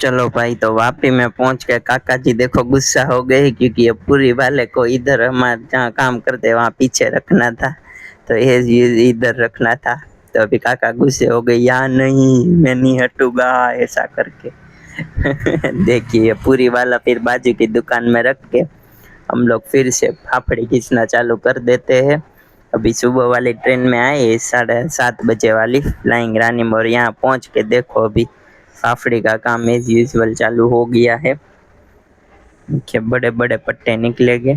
चलो भाई, तो वापी में पहुंच के काका जी देखो गुस्सा हो गए, क्योंकि ये पूरी वाले को इधर हमारे जहाँ काम करते वहाँ पीछे रखना था, तो ये इधर रखना था। तो अभी काका गुस्से हो गए, यहाँ नहीं, मैं नहीं हटूंगा, ऐसा करके। देखिए पूरी वाला फिर बाजू की दुकान में रख के हम लोग फिर से फाफड़ी खींचना चालू कर देते हैं। अभी सुबह वाली ट्रेन में आए 7:30 बजे वाली फ्लाइंग रानी में, और यहाँ पहुँच के देखो अभी फाफड़ी का काम एज यूजुअल चालू हो गया है। देखिए बड़े बड़े पट्टे निकलेंगे,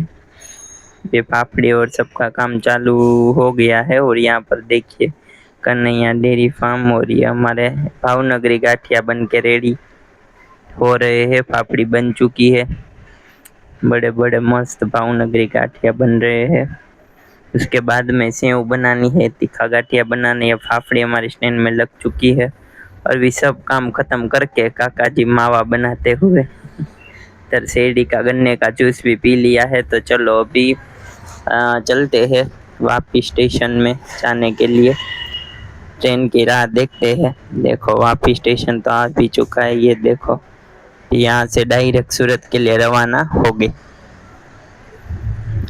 ये फाफड़ी और सबका काम चालू हो गया है। और यहाँ पर देखिए कन्हैया डेयरी फार्म, और ये हमारे भावनगरी गाठिया बन के रेडी हो रहे हैं, फाफड़ी बन चुकी है, बड़े बड़े मस्त भावनगरी गाठिया बन रहे हैं। उसके बाद में सेव बनानी है, तीखा गाठिया बनानी है, फाफड़ी हमारी स्टैंड में लग चुकी है। और भी सब काम खत्म करके काका जी मावा बनाते हुए इधर शेरडी का गन्ने का जूस भी पी लिया है। तो चलो अभी चलते हैं वापी स्टेशन में जाने के लिए, ट्रेन की राह देखते हैं। देखो वापी स्टेशन तो आ भी चुका है, ये देखो यहाँ से डायरेक्ट सूरत के लिए रवाना हो गए।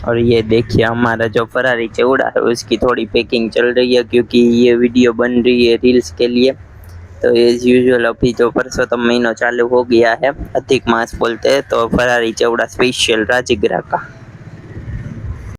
और ये देखिए हमारा जो फरारी चौड़ा है उसकी थोड़ी पैकिंग चल रही है, क्योंकि ये वीडियो बन रही है रील्स के लिए। तो एज यूजुअल अभी जो परसोत्तम महीना चालू हो गया है, अधिक मास बोलते हैं, तो फरारी चौड़ा स्पेशल राजगिरा का